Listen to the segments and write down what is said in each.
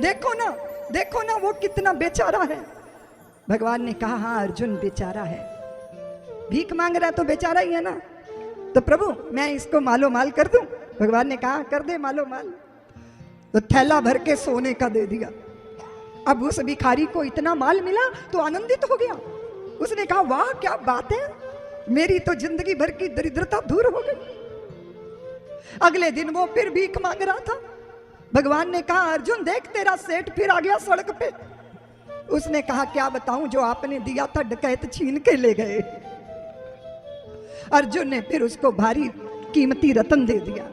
देखो ना वो कितना बेचारा है। भगवान ने कहा हाँ अर्जुन बेचारा है, भीख मांग रहा है तो बेचारा ही है ना। तो प्रभु मैं इसको मालो माल कर दूं? भगवान ने कहा कर दे मालो माल। तो थैला भर के सोने का दे दिया। अब उस भिखारी को इतना माल मिला तो आनंदित हो गया। उसने कहा वाह क्या बात है, मेरी तो जिंदगी भर की दरिद्रता दूर हो गई। अगले दिन वो फिर भीख मांग रहा था। भगवान ने कहा अर्जुन देख तेरा सेठ फिर आ गया सड़क पे। उसने कहा क्या बताऊं, जो आपने दिया था डकैत छीन के ले गए। अर्जुन ने फिर उसको भारी कीमती रतन दे दिया।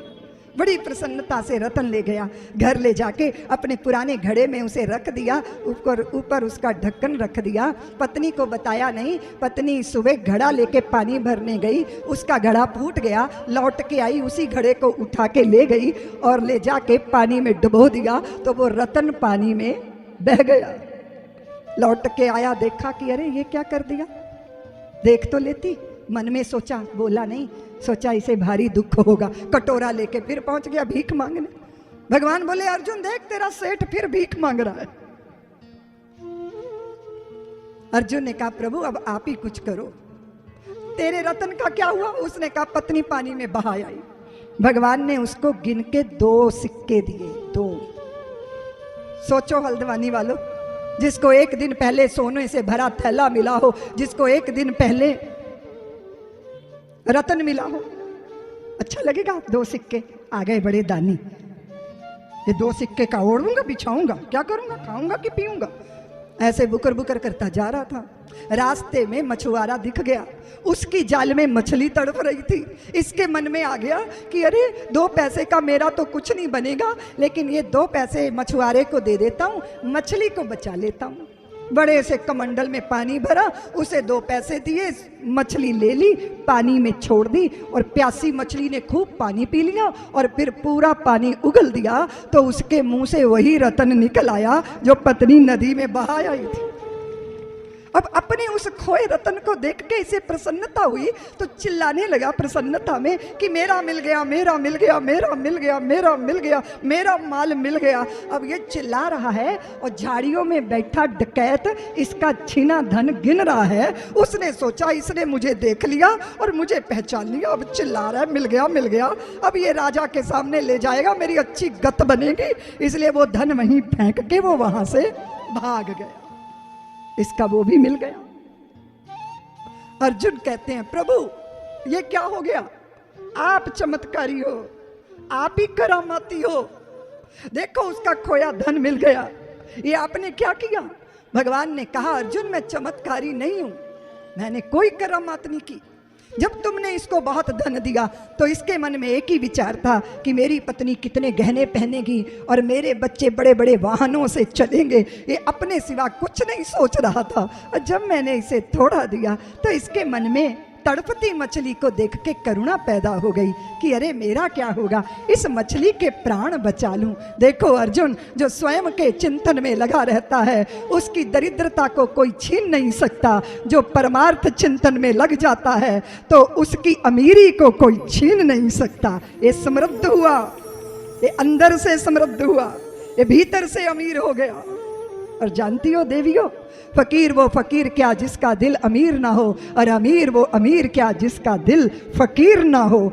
बड़ी प्रसन्नता से रतन ले गया, घर ले जाके अपने पुराने घड़े में उसे रख दिया, ऊपर उसका ढक्कन रख दिया। पत्नी को बताया नहीं। पत्नी सुबह घड़ा लेके पानी भरने गई, उसका घड़ा फूट गया। लौट के आई, उसी घड़े को उठा के ले गई और ले जाके पानी में डुबो दिया तो वो रतन पानी में बह गया। लौट के आया, देखा कि अरे ये क्या कर दिया, देख तो लेती। मन में सोचा, बोला नहीं, सोचा इसे भारी दुख होगा। कटोरा लेके फिर पहुंच गया भीख मांगने। भगवान बोले अर्जुन देख तेरा सेठ फिर भीख मांग रहा है। अर्जुन ने कहा प्रभु अब आप ही कुछ करो, तेरे रतन का क्या हुआ? उसने कहा पत्नी पानी में बहा आई। भगवान ने उसको गिन के 2 सिक्के दिए, 2। सोचो हल्द्वानी वालों, जिसको एक दिन पहले सोने से भरा थैला मिला हो, जिसको एक दिन पहले रतन मिला हो, अच्छा लगेगा? 2 सिक्के आ गए बड़े दानी। ये 2 सिक्के का ओढ़ूंगा, बिछाऊंगा, क्या करूंगा, खाऊंगा कि पीऊंगा? ऐसे बुकर बुकर करता जा रहा था। रास्ते में मछुआरा दिख गया, उसकी जाल में मछली तड़प रही थी। इसके मन में आ गया कि अरे 2 पैसे का मेरा तो कुछ नहीं बनेगा, लेकिन ये 2 पैसे मछुआरे को दे देता हूँ, मछली को बचा लेता हूँ। बड़े से कमंडल में पानी भरा, उसे 2 पैसे दिए, मछली ले ली, पानी में छोड़ दी और प्यासी मछली ने खूब पानी पी लिया और फिर पूरा पानी उगल दिया तो उसके मुंह से वही रतन निकल आया जो पत्नी नदी में बहा आई थी। अब अपने उस खोए रतन को देख के इसे प्रसन्नता हुई तो चिल्लाने लगा प्रसन्नता में कि मेरा मिल गया, मेरा मिल गया, मेरा मिल गया, मेरा मिल गया, मेरा माल मिल गया। अब ये चिल्ला रहा है और झाड़ियों में बैठा डकैत इसका छीना धन गिन रहा है। उसने सोचा इसने मुझे देख लिया और मुझे पहचान लिया, अब चिल्ला रहा है मिल गया, मिल गया। अब ये राजा के सामने ले जाएगा, मेरी अच्छी गत बनेगी। इसलिए वो धन वहीं फेंक के वो वहां से भाग गया। इसका वो भी मिल गया। अर्जुन कहते हैं प्रभु ये क्या हो गया, आप चमत्कारी हो, आप ही करामाती हो। देखो उसका खोया धन मिल गया, ये आपने क्या किया? भगवान ने कहा अर्जुन मैं चमत्कारी नहीं हूं, मैंने कोई करामात नहीं की। जब तुमने इसको बहुत धन दिया तो इसके मन में एक ही विचार था कि मेरी पत्नी कितने गहने पहनेगी और मेरे बच्चे बड़े बड़े वाहनों से चलेंगे, ये अपने सिवा कुछ नहीं सोच रहा था। और जब मैंने इसे थोड़ा दिया तो इसके मन में तड़पती मछली को देख के करुणा पैदा हो गई कि अरे मेरा क्या होगा, इस मछली के प्राण बचा लूं। देखो अर्जुन जो स्वयं के चिंतन में लगा रहता है उसकी दरिद्रता को कोई छीन नहीं सकता, जो परमार्थ चिंतन में लग जाता है तो उसकी अमीरी को कोई छीन नहीं सकता। ये समृद्ध हुआ, ये अंदर से समृद्ध हुआ, ये भीतर से अमीर हो गया। और जानती हो देवियों, फकीर वो फकीर क्या जिसका दिल अमीर ना हो, और अमीर वो अमीर क्या जिसका दिल फकीर ना हो।